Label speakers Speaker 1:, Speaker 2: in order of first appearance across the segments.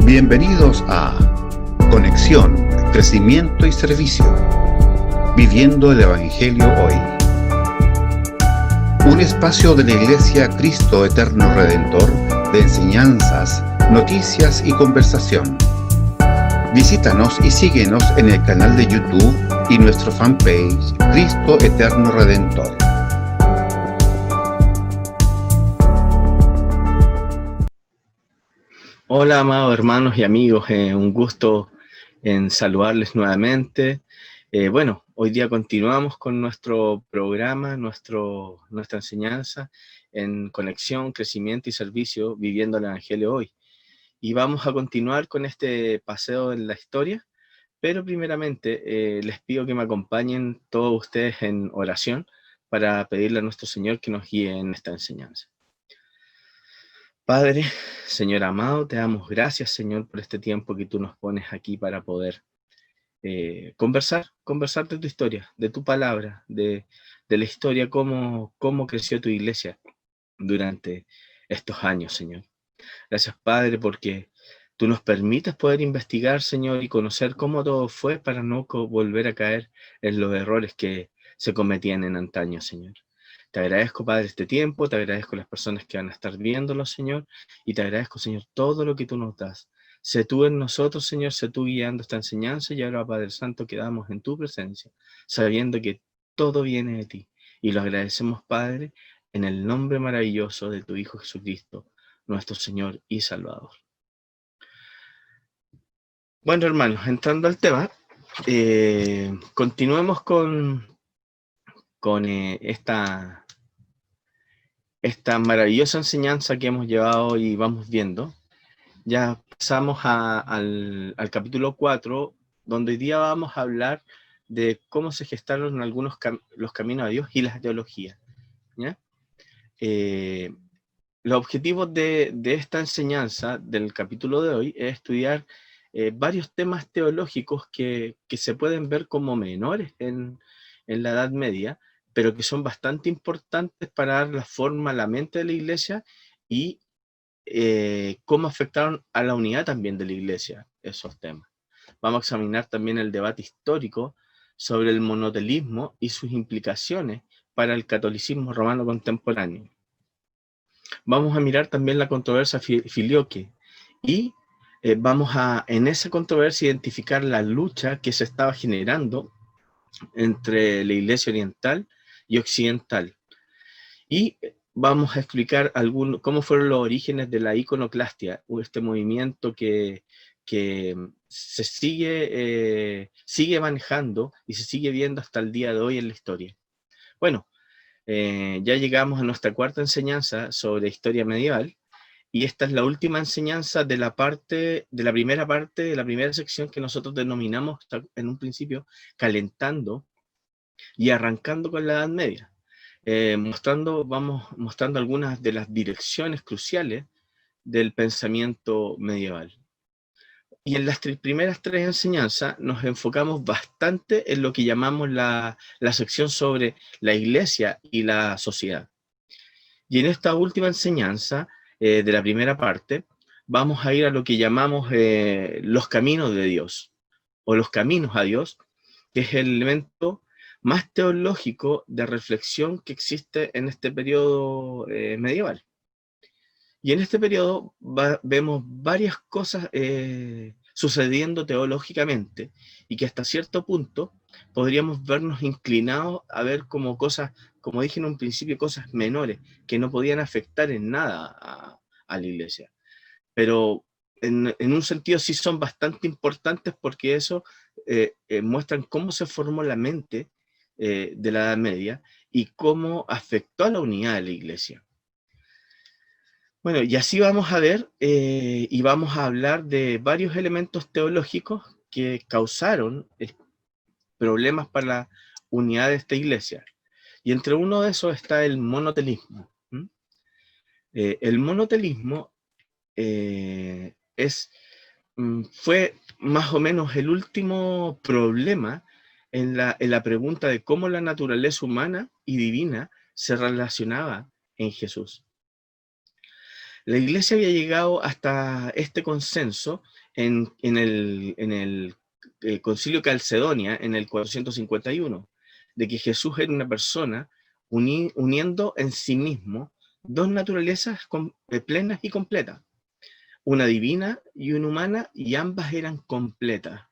Speaker 1: Bienvenidos a Conexión, Crecimiento y Servicio, Viviendo el Evangelio Hoy. Un espacio de la Iglesia Cristo Eterno Redentor de enseñanzas, noticias y conversación. Visítanos y síguenos en el canal de YouTube y nuestro fanpage Cristo Eterno Redentor.
Speaker 2: Hola, amados hermanos y amigos, un gusto en saludarles nuevamente. Hoy día continuamos con nuestro programa, nuestra enseñanza en conexión, crecimiento y servicio, viviendo el Evangelio hoy. Y vamos a continuar con este paseo en la historia, pero primeramente les pido que me acompañen todos ustedes en oración para pedirle a nuestro Señor que nos guíe en esta enseñanza. Padre, Señor amado, te damos gracias, Señor, por este tiempo que tú nos pones aquí para poder conversar de tu historia, de tu palabra, de la historia, cómo creció tu iglesia durante estos años, Señor. Gracias, Padre, porque tú nos permites poder investigar, Señor, y conocer cómo todo fue para no volver a caer en los errores que se cometían en antaño, Señor. Te agradezco, Padre, este tiempo, te agradezco las personas que van a estar viéndolo, Señor, y te agradezco, Señor, todo lo que tú nos das. Sé tú en nosotros, Señor, sé tú guiando esta enseñanza, y ahora, Padre Santo, quedamos en tu presencia, sabiendo que todo viene de ti. Y lo agradecemos, Padre, en el nombre maravilloso de tu Hijo Jesucristo, nuestro Señor y Salvador. Bueno, hermanos, entrando al tema, continuemos con esta maravillosa enseñanza que hemos llevado y vamos viendo. Ya pasamos al capítulo 4, donde hoy día vamos a hablar de cómo se gestaron los caminos a Dios y la teología, ¿ya? Los objetivos de esta enseñanza del capítulo de hoy es estudiar varios temas teológicos que se pueden ver como menores en la Edad Media, pero que son bastante importantes para dar la forma a la mente de la Iglesia y cómo afectaron a la unidad también de la Iglesia esos temas. Vamos a examinar también el debate histórico sobre el monotelismo y sus implicaciones para el catolicismo romano contemporáneo. Vamos a mirar también la controversia filioque y vamos a, en esa controversia, identificar la lucha que se estaba generando entre la Iglesia oriental y occidental. Y vamos a explicar cómo fueron los orígenes de la iconoclastia, este movimiento que se sigue manejando y se sigue viendo hasta el día de hoy en la historia. Bueno, ya llegamos a nuestra cuarta enseñanza sobre historia medieval, y esta es la última enseñanza de la primera parte de la primera sección que nosotros denominamos en un principio calentando y arrancando con la Edad Media. Vamos mostrando algunas de las direcciones cruciales del pensamiento medieval. Y en las primeras tres enseñanzas nos enfocamos bastante en lo que llamamos la sección sobre la Iglesia y la sociedad. Y en esta última enseñanza de la primera parte, vamos a ir a lo que llamamos los caminos de Dios, o los caminos a Dios, que es el elemento más teológico de reflexión que existe en este periodo medieval. Y en este periodo vemos varias cosas sucediendo teológicamente, y que hasta cierto punto podríamos vernos inclinados a ver como cosas, como dije en un principio, cosas menores, que no podían afectar en nada a la Iglesia. Pero en un sentido sí son bastante importantes, porque eso muestran cómo se formó la mente de la Edad Media y cómo afectó a la unidad de la Iglesia. Bueno, y así vamos a ver y vamos a hablar de varios elementos teológicos que causaron problemas para la unidad de esta Iglesia. Y entre uno de esos está el monotelismo. El monotelismo fue más o menos el último problema en la pregunta de cómo la naturaleza humana y divina se relacionaba en Jesús. La Iglesia había llegado hasta este consenso en el Concilio Calcedonia, en el 451, de que Jesús era una persona uniendo en sí mismo dos naturalezas plenas y completas, una divina y una humana, y ambas eran completas.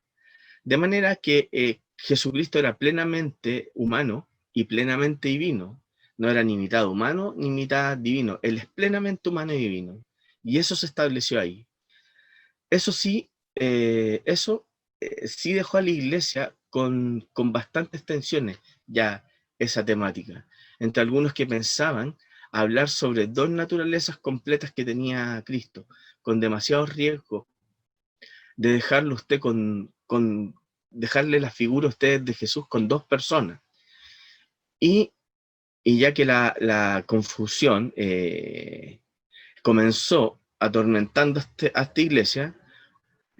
Speaker 2: De manera que Jesucristo era plenamente humano y plenamente divino. No era ni mitad humano ni mitad divino. Él es plenamente humano y divino. Y eso se estableció ahí. Eso sí, sí dejó a la iglesia con bastantes tensiones ya esa temática. Entre algunos que pensaban hablar sobre dos naturalezas completas que tenía Cristo, con demasiado riesgo de dejarlo usted dejarle la figura a ustedes de Jesús con dos personas. Y ya que la confusión comenzó atormentando a esta iglesia,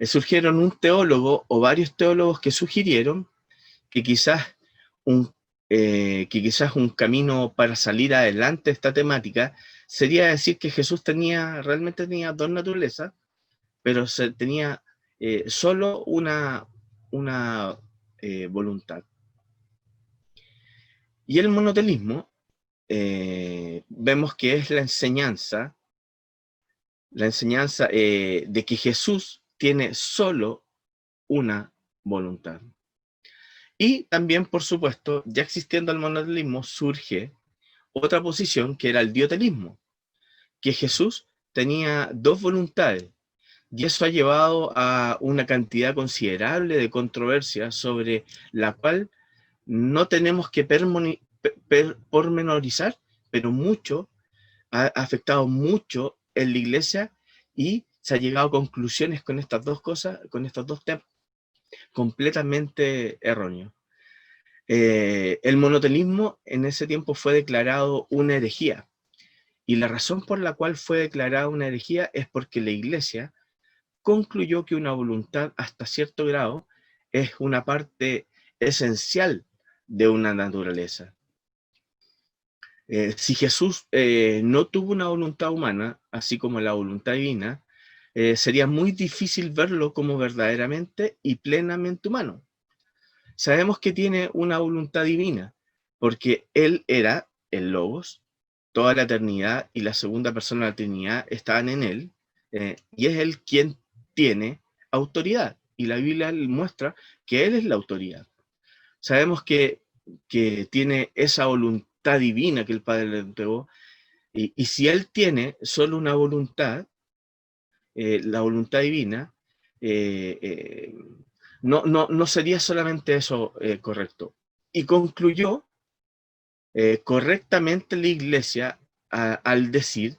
Speaker 2: surgieron un teólogo o varios teólogos que sugirieron que quizás un camino para salir adelante de esta temática sería decir que Jesús realmente tenía dos naturalezas, pero tenía solo una voluntad. Y el monotelismo vemos que es la enseñanza de que Jesús tiene solo una voluntad. Y también, por supuesto, ya existiendo el monotelismo, surge otra posición que era el diotelismo, que Jesús tenía dos voluntades. Y eso ha llevado a una cantidad considerable de controversia sobre la cual no tenemos que pormenorizar, pero ha afectado mucho en la iglesia y se ha llegado a conclusiones con estas dos cosas, con estos dos temas completamente erróneos. El monotelismo en ese tiempo fue declarado una herejía, y la razón por la cual fue declarada una herejía es porque la iglesia concluyó que una voluntad hasta cierto grado es una parte esencial de una naturaleza. Si Jesús no tuvo una voluntad humana, así como la voluntad divina, sería muy difícil verlo como verdaderamente y plenamente humano. Sabemos que tiene una voluntad divina, porque Él era el Logos, toda la eternidad y la segunda persona de la Trinidad estaban en Él, y es Él quien tiene autoridad, y la Biblia muestra que Él es la autoridad. Sabemos que tiene esa voluntad divina que el Padre le entregó, y si Él tiene solo una voluntad, la voluntad divina, no sería solamente eso correcto. Y concluyó correctamente la iglesia al decir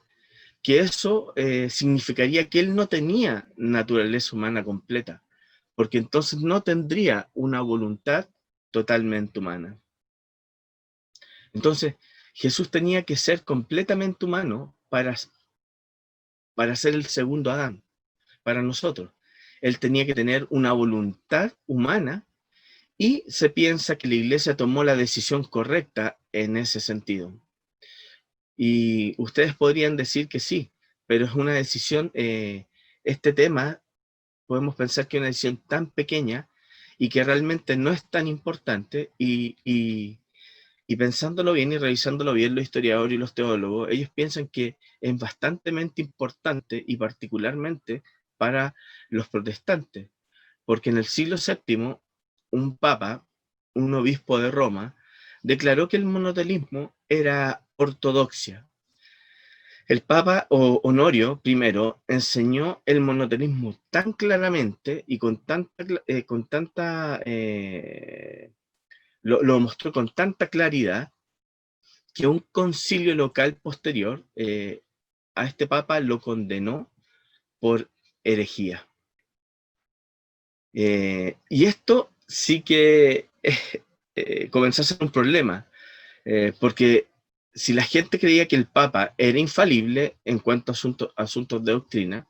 Speaker 2: que eso significaría que él no tenía naturaleza humana completa, porque entonces no tendría una voluntad totalmente humana. Entonces, Jesús tenía que ser completamente humano para ser el segundo Adán, para nosotros. Él tenía que tener una voluntad humana, y se piensa que la iglesia tomó la decisión correcta en ese sentido. Y ustedes podrían decir que sí, pero es una decisión, este tema, podemos pensar que es una decisión tan pequeña y que realmente no es tan importante, y pensándolo bien y revisándolo bien, los historiadores y los teólogos, ellos piensan que es bastante importante, y particularmente para los protestantes, porque en el siglo VII, un papa, un obispo de Roma, declaró que el monotelismo era ortodoxia. El papa Honorio I enseñó el monotelismo tan claramente y lo mostró con tanta claridad, que un concilio local posterior a este papa lo condenó por herejía. Y esto sí que comenzó a ser un problema, porque si la gente creía que el Papa era infalible en cuanto a asuntos de doctrina,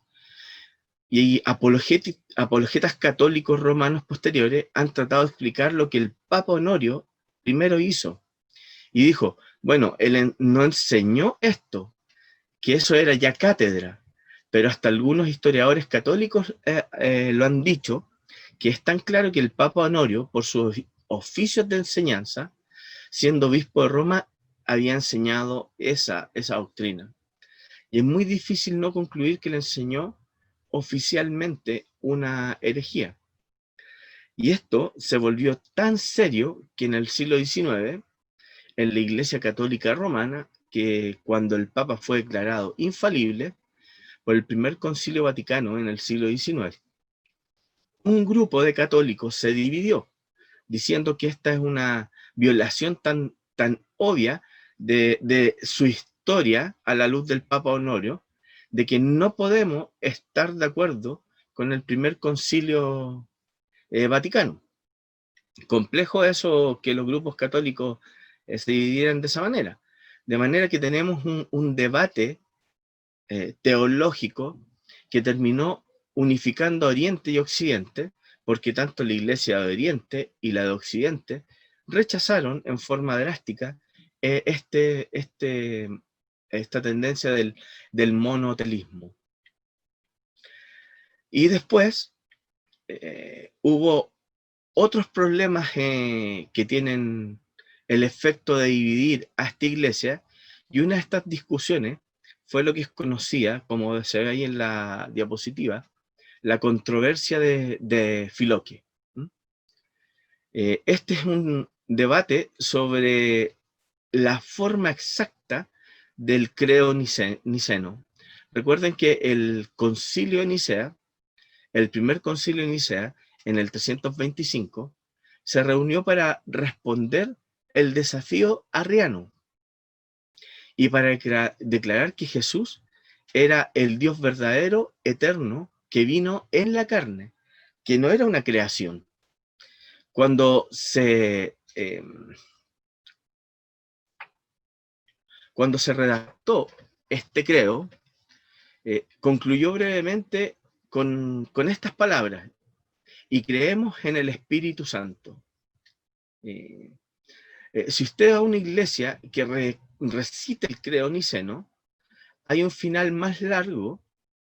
Speaker 2: y apologetas católicos romanos posteriores han tratado de explicar lo que el Papa Honorio primero hizo, y dijo, bueno, él no enseñó esto, que eso era ya cátedra, pero hasta algunos historiadores católicos lo han dicho, que es tan claro que el Papa Honorio, por sus oficios de enseñanza, siendo obispo de Roma, había enseñado esa doctrina. Y es muy difícil no concluir que le enseñó oficialmente una herejía. Y esto se volvió tan serio que en el siglo XIX, en la Iglesia Católica Romana, que cuando el Papa fue declarado infalible por el primer Concilio Vaticano en el siglo XIX, un grupo de católicos se dividió, diciendo que esta es una violación tan obvia de su historia a la luz del Papa Honorio, de que no podemos estar de acuerdo con el primer Concilio Vaticano. Complejo eso, que los grupos católicos se dividieran de esa manera. De manera que tenemos un debate teológico que terminó unificando a Oriente y Occidente, porque tanto la Iglesia de Oriente y la de Occidente rechazaron en forma drástica esta tendencia del monotelismo. Y después hubo otros problemas que tienen el efecto de dividir a esta iglesia, y una de estas discusiones fue lo que es conocida, como se ve ahí en la diapositiva, la controversia de Filoque. Este es un debate sobre la forma exacta del credo niceno. Recuerden que el concilio de Nicea, el primer concilio de Nicea, en el 325, se reunió para responder el desafío arriano y para declarar que Jesús era el Dios verdadero, eterno, que vino en la carne, que no era una creación. Cuando se redactó este credo, concluyó brevemente con estas palabras: y creemos en el Espíritu Santo. Si usted va a una iglesia que recita el credo niceno, hay un final más largo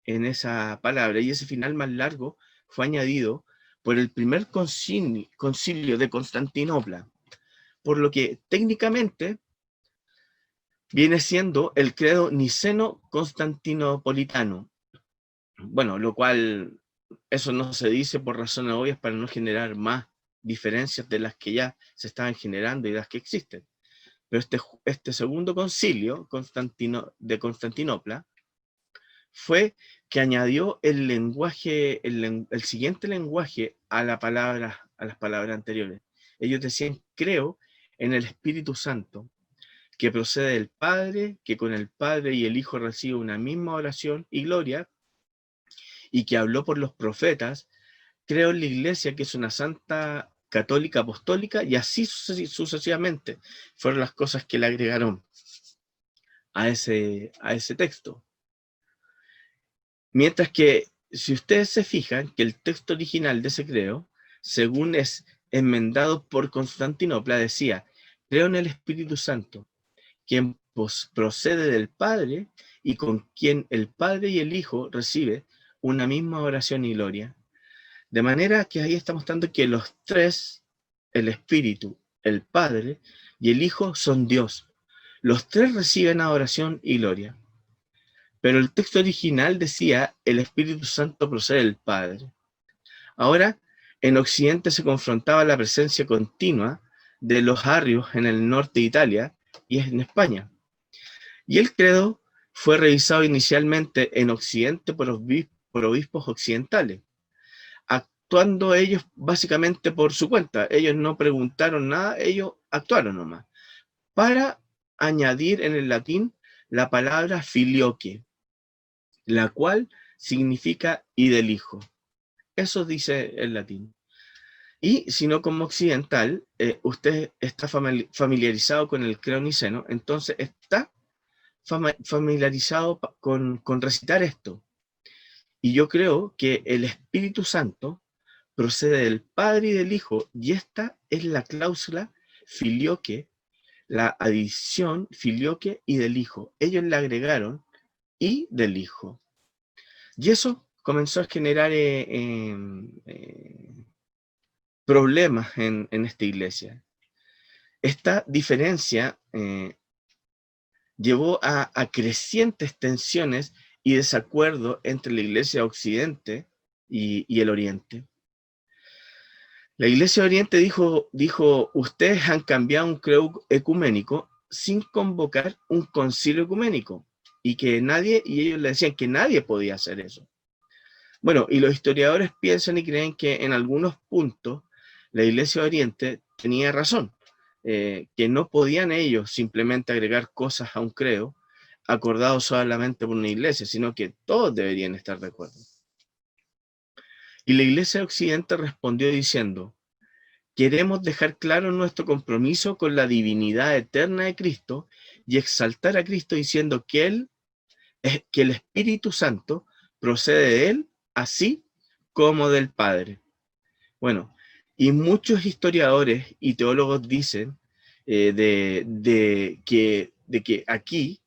Speaker 2: en esa palabra, y ese final más largo fue añadido por el primer concilio de Constantinopla, por lo que técnicamente viene siendo el credo niceno-constantinopolitano. Bueno, lo cual, eso no se dice por razones obvias para no generar más diferencias de las que ya se estaban generando y las que existen. Pero este segundo concilio de Constantinopla fue que añadió el lenguaje, el siguiente lenguaje a las palabras anteriores. Ellos decían: creo en el Espíritu Santo, que procede del Padre, que con el Padre y el Hijo recibe una misma oración y gloria, y que habló por los profetas. Creo en la Iglesia, que es una santa católica apostólica, y así sucesivamente fueron las cosas que le agregaron a ese texto. Mientras que, si ustedes se fijan, que el texto original de ese credo, según es enmendado por Constantinopla, decía: creo en el Espíritu Santo, quien procede del Padre y con quien el Padre y el Hijo recibe una misma oración y gloria. De manera que ahí está mostrando que los tres, el Espíritu, el Padre y el Hijo, son Dios. Los tres reciben adoración y gloria. Pero el texto original decía: el Espíritu Santo procede del Padre. Ahora, en Occidente se confrontaba la presencia continua de los arrios en el norte de Italia y en España. Y el credo fue revisado inicialmente en Occidente por obispos occidentales, actuando ellos básicamente por su cuenta. Ellos no preguntaron nada, ellos actuaron nomás, para añadir en el latín la palabra filioque, la cual significa y del Hijo. Eso dice el latín. Y si no, como occidental, usted está familiarizado con el credo niceno, entonces está familiarizado con recitar esto. Y yo creo que el Espíritu Santo procede del Padre y del Hijo, y esta es la cláusula filioque, la adición filioque y del Hijo. Ellos le agregaron y del Hijo. Y eso comenzó a generar problemas en esta iglesia. Esta diferencia llevó a crecientes tensiones y desacuerdo entre la iglesia occidente y el oriente. La iglesia de oriente dijo, ustedes han cambiado un credo ecuménico sin convocar un concilio ecuménico, y ellos le decían que nadie podía hacer eso. Bueno, y los historiadores piensan y creen que en algunos puntos la iglesia de oriente tenía razón, que no podían ellos simplemente agregar cosas a un credo acordado solamente por una iglesia, sino que todos deberían estar de acuerdo. Y la iglesia de occidente respondió diciendo, queremos dejar claro nuestro compromiso con la divinidad eterna de Cristo y exaltar a Cristo diciendo que el Espíritu Santo procede de Él, así como del Padre. Bueno, y muchos historiadores y teólogos dicen de que aquí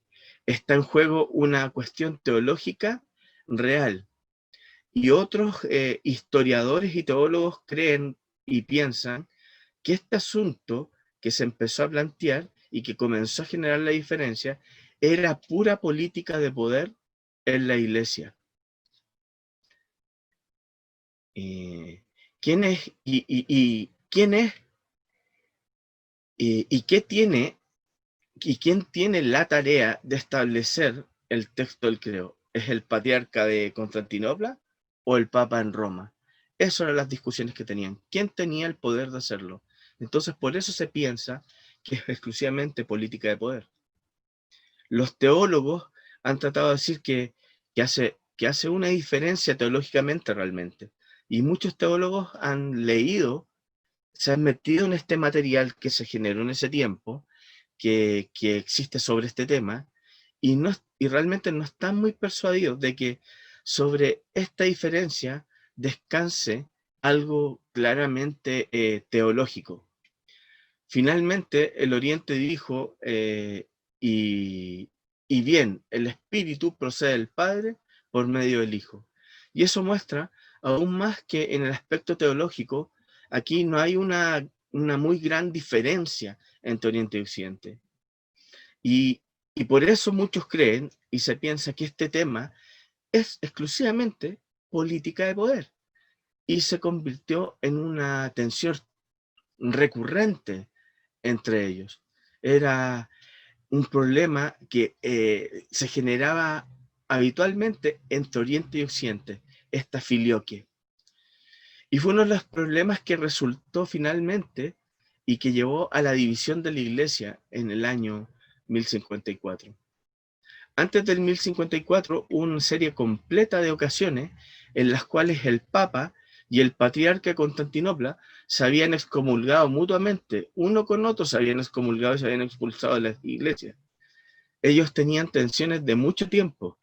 Speaker 2: está en juego una cuestión teológica real. Y otros historiadores y teólogos creen y piensan que este asunto que se empezó a plantear y que comenzó a generar la diferencia era pura política de poder en la iglesia. ¿Quién es quién es y qué tiene y quién tiene la tarea de establecer el texto del credo? ¿Es el patriarca de Constantinopla o el papa en Roma? Esas eran las discusiones que tenían. ¿Quién tenía el poder de hacerlo? Entonces, por eso se piensa que es exclusivamente política de poder. Los teólogos han tratado de decir que hace una diferencia teológicamente realmente. Y muchos teólogos han leído, se han metido en este material que se generó en ese tiempo, que existe sobre este tema, y realmente no están muy persuadidos de que sobre esta diferencia descanse algo claramente teológico. Finalmente, el Oriente dijo, y bien, el Espíritu procede del Padre por medio del Hijo. Y eso muestra aún más que en el aspecto teológico, aquí no hay una muy gran diferencia entre Oriente y Occidente. Y por eso muchos creen y se piensa que este tema es exclusivamente política de poder y se convirtió en una tensión recurrente entre ellos. Era un problema que se generaba habitualmente entre Oriente y Occidente, esta filioque. Y fue uno de los problemas que resultó finalmente y que llevó a la división de la Iglesia en el año 1054. Antes del 1054 hubo una serie completa de ocasiones en las cuales el Papa y el Patriarca de Constantinopla se habían excomulgado mutuamente, uno con otro se habían excomulgado y se habían expulsado de las iglesias. Ellos tenían tensiones de mucho tiempo.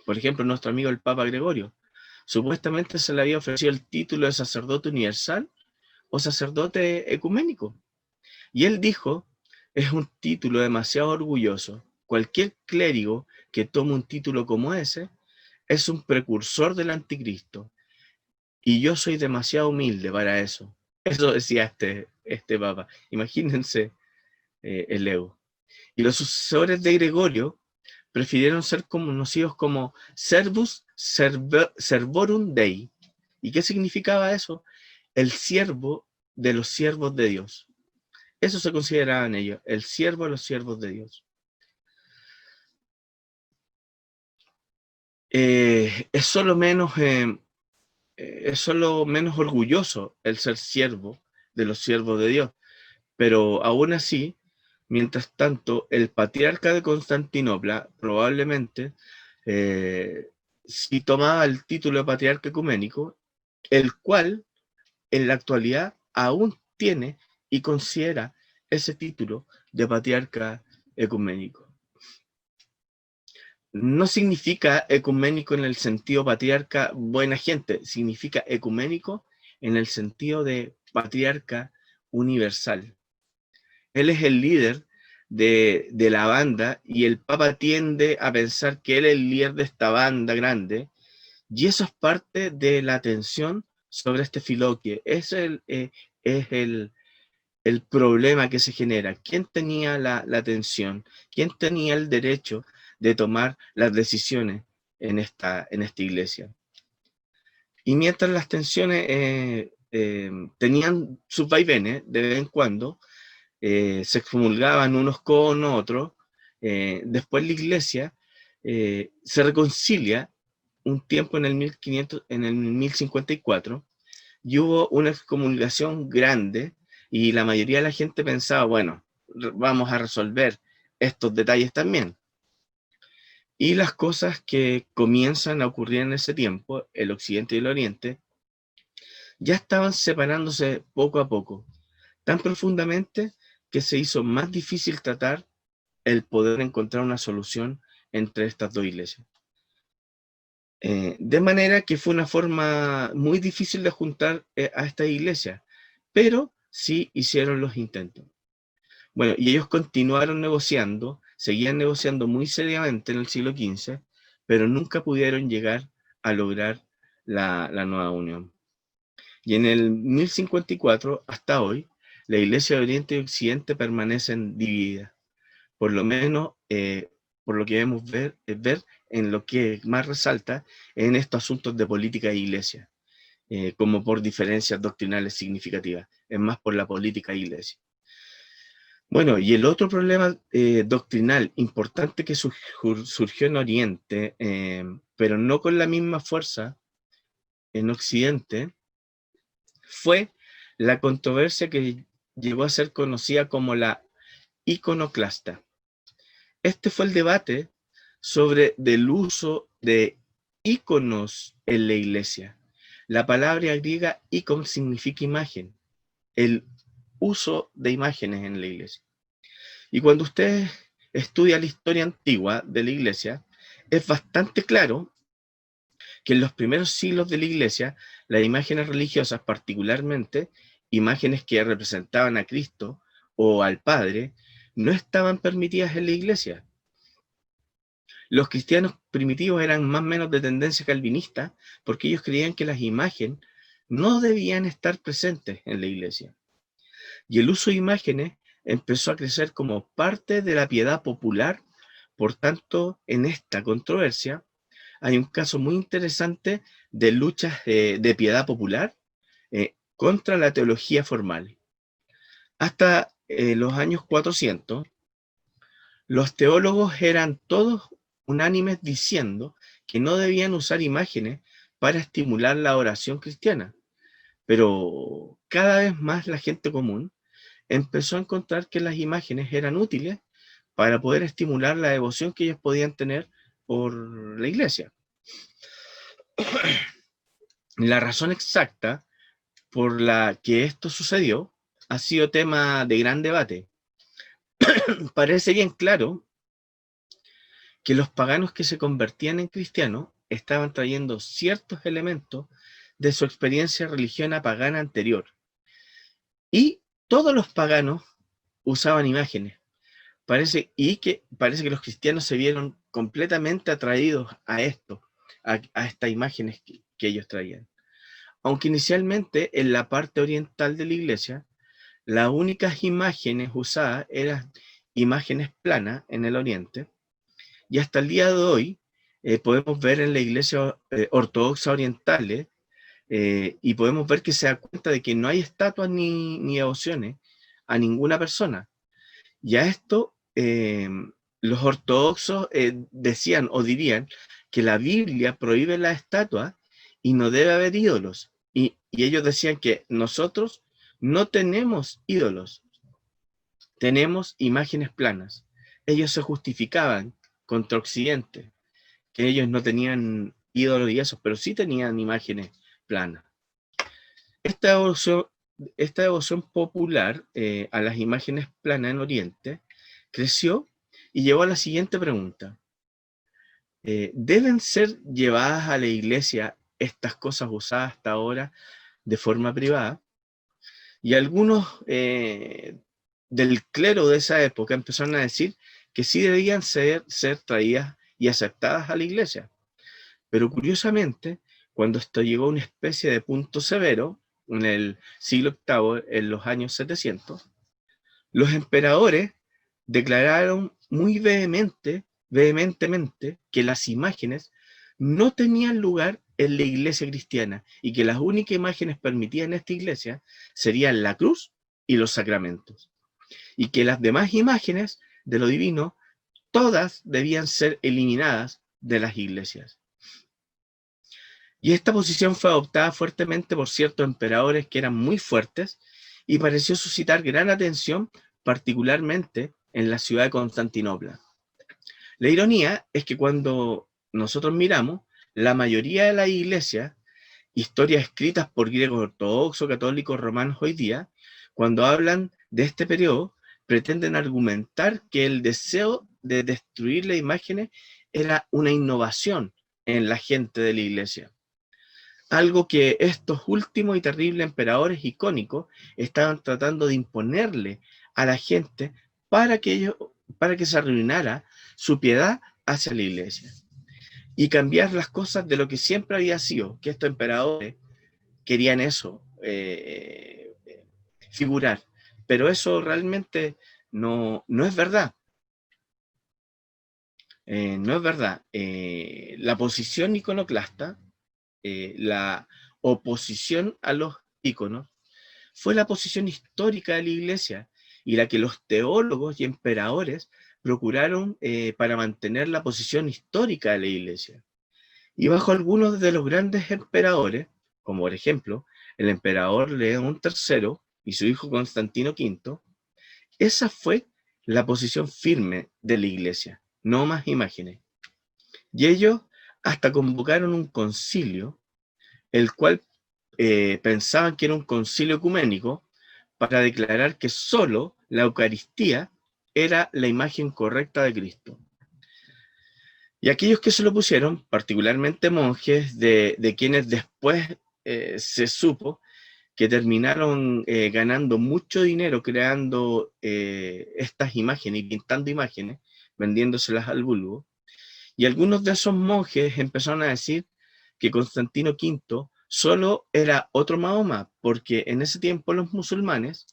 Speaker 2: Por ejemplo, nuestro amigo el Papa Gregorio, supuestamente se le había ofrecido el título de sacerdote universal o sacerdote ecuménico. Y él dijo, es un título demasiado orgulloso. Cualquier clérigo que tome un título como ese es un precursor del anticristo. Y yo soy demasiado humilde para eso. Eso decía este papa. Imagínense el ego. Y los sucesores de Gregorio prefirieron ser conocidos como Servus Servorum Dei. ¿Y qué significaba eso? El siervo de los siervos de Dios. Eso se consideraban ellos, el siervo de los siervos de Dios. Es solo menos orgulloso el ser siervo de los siervos de Dios, pero aún así, mientras tanto, el patriarca de Constantinopla probablemente sí tomaba el título de patriarca ecuménico, el cual en la actualidad aún tiene y considera ese título de patriarca ecuménico. No significa ecuménico en el sentido patriarca buena gente, significa ecuménico en el sentido de patriarca universal. Él es el líder de la banda y el Papa tiende a pensar que él es el líder de esta banda grande Y eso es parte de la tensión sobre este Filoquio. Es el problema que se genera. ¿Quién tenía la atención? ¿Quién tenía el derecho de tomar las decisiones en esta iglesia? Y mientras las tensiones tenían sus vaivenes, de vez en cuando, se excomulgaban unos con otros, después la iglesia se reconcilia un tiempo en el 1500, en el 1054, y hubo una excomulgación grande, y la mayoría de la gente pensaba, bueno, vamos a resolver estos detalles también. Y las cosas que comienzan a ocurrir en ese tiempo, el occidente y el oriente, ya estaban separándose poco a poco, tan profundamente que se hizo más difícil tratar el poder encontrar una solución entre estas dos iglesias. De manera que fue una forma muy difícil de juntar a estas iglesias, pero sí hicieron los intentos. Bueno, y ellos continuaron negociando, seguían negociando muy seriamente en el siglo XV, pero nunca pudieron llegar a lograr la nueva unión. Y en el 1054 hasta hoy, la iglesia de Oriente y Occidente permanecen divididas. Por lo menos, por lo que debemos ver en lo que más resalta en estos asuntos de política e iglesia, como por diferencias doctrinales significativas, es más por la política e iglesia. Bueno, y el otro problema doctrinal importante que surgió en Oriente, pero no con la misma fuerza en Occidente, fue la controversia que llegó a ser conocida como la iconoclasta. Este fue el debate sobre el uso de íconos en la iglesia. La palabra griega icon significa imagen, el uso de imágenes en la iglesia. Y cuando usted estudia la historia antigua de la iglesia, es bastante claro que en los primeros siglos de la iglesia, las imágenes religiosas, particularmente imágenes que representaban a Cristo o al Padre, no estaban permitidas en la iglesia. Los cristianos primitivos eran más o menos de tendencia calvinista, porque ellos creían que las imágenes no debían estar presentes en la iglesia. Y el uso de imágenes empezó a crecer como parte de la piedad popular. Por tanto, en esta controversia hay un caso muy interesante de luchas de piedad popular contra la teología formal. Hasta los años 400, los teólogos eran todos unánimes diciendo que no debían usar imágenes para estimular la oración cristiana. Pero cada vez más la gente común empezó a encontrar que las imágenes eran útiles para poder estimular la devoción que ellos podían tener por la iglesia. La razón exacta por la que esto sucedió ha sido tema de gran debate. Parece bien claro que los paganos que se convertían en cristianos estaban trayendo ciertos elementos de su experiencia religiosa pagana anterior. Y todos los paganos usaban imágenes. Parece que los cristianos se vieron completamente atraídos a esto, a estas imágenes que ellos traían. Aunque inicialmente en la parte oriental de la iglesia, las únicas imágenes usadas eran imágenes planas en el oriente, y hasta el día de hoy podemos ver en la iglesia ortodoxa orientales, y podemos ver que se da cuenta de que no hay estatuas ni devociones a ninguna persona. Y a esto los ortodoxos decían o dirían que la Biblia prohíbe las estatuas y no debe haber ídolos. Y ellos decían que nosotros no tenemos ídolos, tenemos imágenes planas. Ellos se justificaban contra Occidente, que ellos no tenían ídolos y eso, pero sí tenían imágenes planas. Esta devoción popular a las imágenes planas en Oriente creció y llevó a la siguiente pregunta. ¿Deben ser llevadas a la iglesia estas cosas usadas hasta ahora de forma privada? Y algunos del clero de esa época empezaron a decir que sí debían ser traídas y aceptadas a la iglesia. Pero curiosamente, cuando esto llegó a una especie de punto severo, en el siglo VIII, en los años 700, los emperadores declararon muy vehementemente, que las imágenes no tenían lugar en la iglesia cristiana y que las únicas imágenes permitidas en esta iglesia serían la cruz y los sacramentos. Y que las demás imágenes de lo divino, todas debían ser eliminadas de las iglesias. Y esta posición fue adoptada fuertemente por ciertos emperadores que eran muy fuertes y pareció suscitar gran atención, particularmente en la ciudad de Constantinopla. La ironía es que cuando nosotros miramos, la mayoría de las iglesias, historias escritas por griegos ortodoxos, católicos, romanos hoy día, cuando hablan de este periodo, pretenden argumentar que el deseo de destruir las imágenes era una innovación en la gente de la iglesia. Algo que estos últimos y terribles emperadores icónicos estaban tratando de imponerle a la gente para que se arruinara su piedad hacia la iglesia y cambiar las cosas de lo que siempre había sido, que estos emperadores querían eso, figurar. Pero eso realmente no es verdad. No es verdad. La posición iconoclasta, la oposición a los íconos, fue la posición histórica de la iglesia y la que los teólogos y emperadores procuraron para mantener la posición histórica de la iglesia. Y bajo algunos de los grandes emperadores, como por ejemplo el emperador León III y su hijo Constantino V, esa fue la posición firme de la iglesia, no más imágenes. Y ellos hasta convocaron un concilio, el cual pensaban que era un concilio ecuménico, para declarar que solo la Eucaristía era la imagen correcta de Cristo. Y aquellos que se lo pusieron, particularmente monjes, de quienes después se supo que terminaron ganando mucho dinero creando estas imágenes y pintando imágenes, vendiéndoselas al vulgo. Y algunos de esos monjes empezaron a decir que Constantino V solo era otro Mahoma, porque en ese tiempo los musulmanes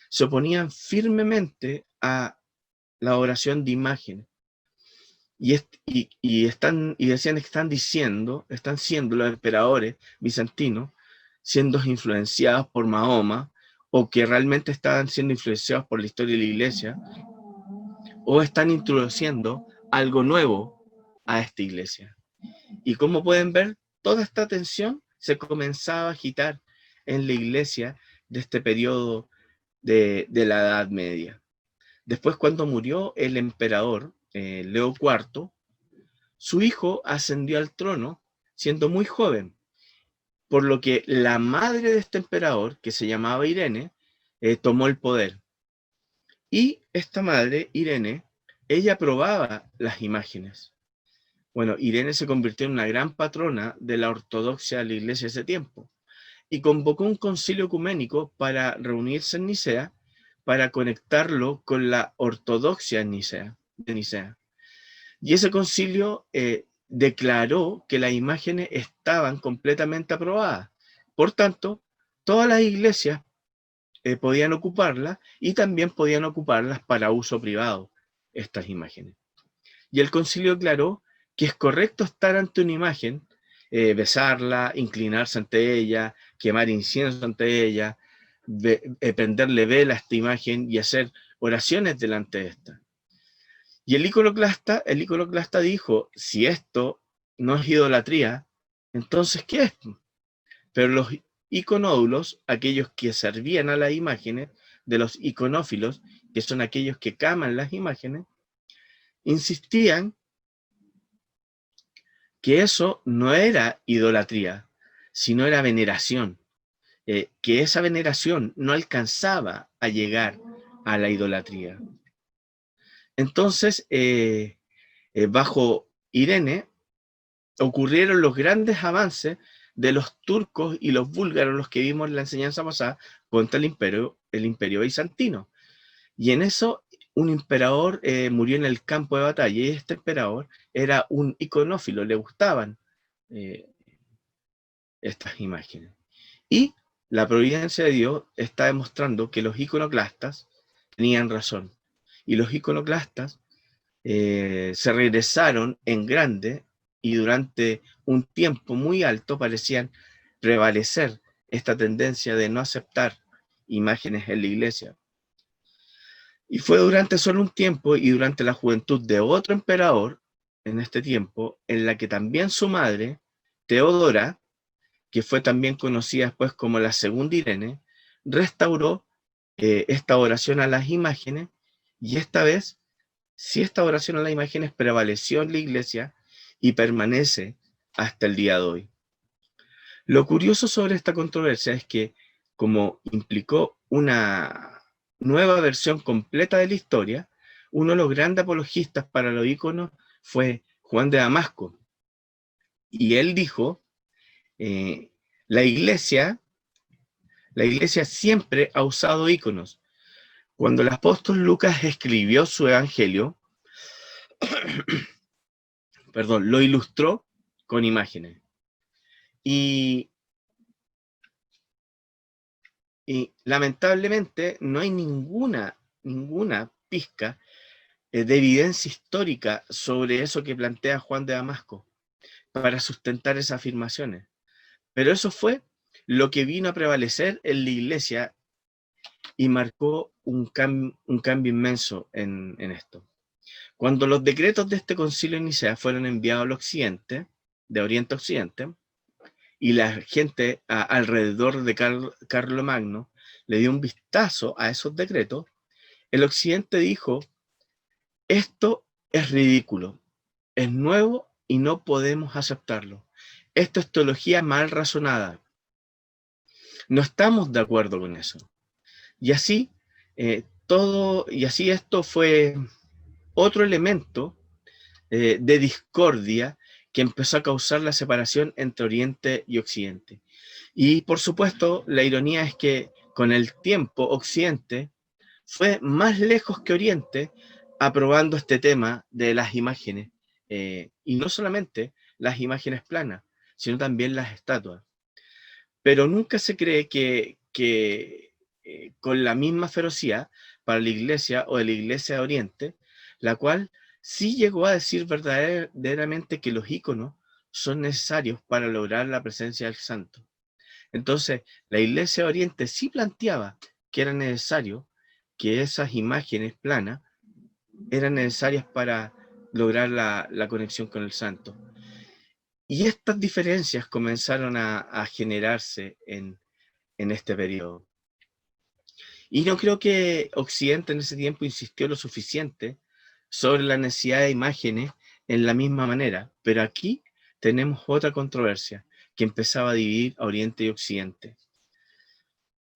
Speaker 2: se oponían firmemente a la oración de imágenes. Y decían que están siendo los emperadores bizantinos siendo influenciados por Mahoma, o que realmente estaban siendo influenciados por la historia de la iglesia, o están introduciendo algo nuevo a esta iglesia. Y como pueden ver, toda esta tensión se comenzaba a agitar en la iglesia de este periodo de la Edad Media. Después, cuando murió el emperador Leo IV, su hijo ascendió al trono siendo muy joven, por lo que la madre de este emperador, que se llamaba Irene, tomó el poder. Y esta madre, Irene, ella probaba las imágenes. Bueno, Irene se convirtió en una gran patrona de la ortodoxia de la iglesia de ese tiempo y convocó un concilio ecuménico para reunirse en Nicea para conectarlo con la ortodoxia de Nicea. Y ese concilio declaró que las imágenes estaban completamente aprobadas. Por tanto, todas las iglesias podían ocuparlas y también podían ocuparlas para uso privado, estas imágenes. Y el concilio declaró que es correcto estar ante una imagen, besarla, inclinarse ante ella, quemar incienso ante ella, prenderle vela a esta imagen y hacer oraciones delante de esta. Y el iconoclasta dijo, si esto no es idolatría, entonces ¿qué es? Pero los iconódulos, aquellos que servían a las imágenes, de los iconófilos, que son aquellos que caman las imágenes, insistían que eso no era idolatría, sino era veneración, que esa veneración no alcanzaba a llegar a la idolatría. Entonces, bajo Irene, ocurrieron los grandes avances de los turcos y los búlgaros, los que vimos en la enseñanza pasada, contra el imperio bizantino. Y en eso, un emperador murió en el campo de batalla, y este emperador era un iconófilo, le gustaban eh, estas imágenes. Y la providencia de Dios está demostrando que los iconoclastas tenían razón. Y los iconoclastas se regresaron en grande y durante un tiempo muy alto parecían prevalecer esta tendencia de no aceptar imágenes en la iglesia. Y fue durante solo un tiempo y durante la juventud de otro emperador en este tiempo, en la que también su madre, Teodora, que fue también conocida después como la Segunda Irene, restauró esta oración a las imágenes, y esta vez, si esta oración a las imágenes prevaleció en la iglesia y permanece hasta el día de hoy. Lo curioso sobre esta controversia es que, como implicó una nueva versión completa de la historia, uno de los grandes apologistas para los íconos fue Juan de Damasco. Y él dijo, la iglesia siempre ha usado íconos. Cuando el apóstol Lucas escribió su evangelio, lo ilustró con imágenes. Y lamentablemente no hay ninguna pizca de evidencia histórica sobre eso que plantea Juan de Damasco para sustentar esas afirmaciones. Pero eso fue lo que vino a prevalecer en la iglesia y marcó un cambio inmenso en esto. Cuando los decretos de este concilio de Nicea fueron enviados al occidente, de oriente a occidente, y la gente alrededor de Carlomagno le dio un vistazo a esos decretos, el occidente dijo, esto es ridículo, es nuevo y no podemos aceptarlo. Esto es teología mal razonada. No estamos de acuerdo con eso. Y así, esto fue otro elemento de discordia que empezó a causar la separación entre Oriente y Occidente. Y por supuesto, la ironía es que con el tiempo Occidente fue más lejos que Oriente aprobando este tema de las imágenes, y no solamente las imágenes planas, sino también las estatuas. Pero nunca se cree que con la misma ferocidad para la iglesia o de la iglesia de Oriente, la cual sí llegó a decir verdaderamente que los íconos son necesarios para lograr la presencia del santo. Entonces, la iglesia de Oriente sí planteaba que era necesario que esas imágenes planas eran necesarias para lograr la conexión con el santo. Y estas diferencias comenzaron a generarse en este periodo. Y no creo que Occidente en ese tiempo insistió lo suficiente sobre la necesidad de imágenes en la misma manera, pero aquí tenemos otra controversia que empezaba a dividir a Oriente y Occidente.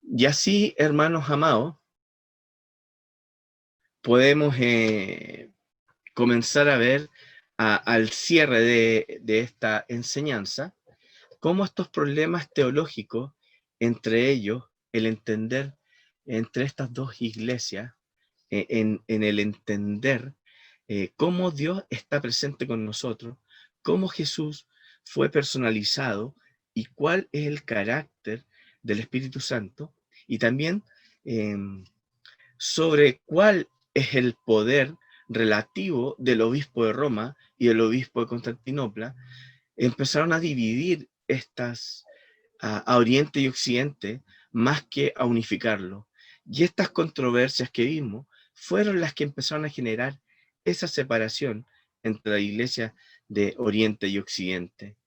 Speaker 2: Y así, hermanos amados, podemos comenzar a ver al cierre de esta enseñanza cómo estos problemas teológicos, entre ellos el entender entre estas dos iglesias, en el entender cómo Dios está presente con nosotros, cómo Jesús fue personalizado y cuál es el carácter del Espíritu Santo, y también sobre cuál es el poder relativo del obispo de Roma y del obispo de Constantinopla, empezaron a dividir estas a Oriente y Occidente más que a unificarlo. Y estas controversias que vimos fueron las que empezaron a generar esa separación entre la iglesia de Oriente y Occidente.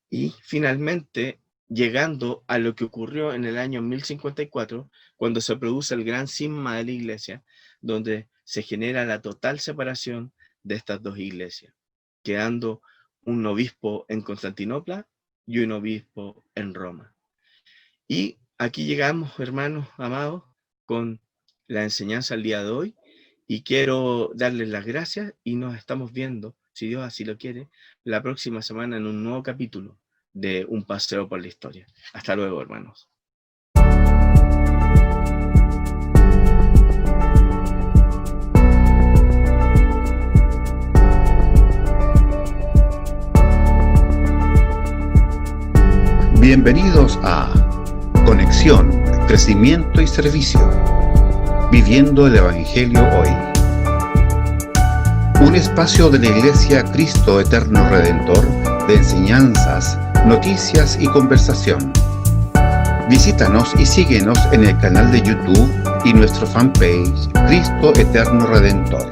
Speaker 2: Y finalmente, llegando a lo que ocurrió en el año 1054, cuando se produce el gran cisma de la iglesia, donde se genera la total separación de estas dos iglesias, quedando un obispo en Constantinopla y un obispo en Roma. Y aquí llegamos, hermanos amados, con la enseñanza al día de hoy, y quiero darles las gracias y nos estamos viendo, si Dios así lo quiere, la próxima semana en un nuevo capítulo de Un Paseo por la Historia. Hasta luego, hermanos.
Speaker 1: Bienvenidos a Conexión, Crecimiento y Servicio. Viviendo el Evangelio hoy. Un espacio de la Iglesia Cristo Eterno Redentor de enseñanzas, noticias y conversación. Visítanos y síguenos en el canal de YouTube y nuestro fanpage Cristo Eterno Redentor.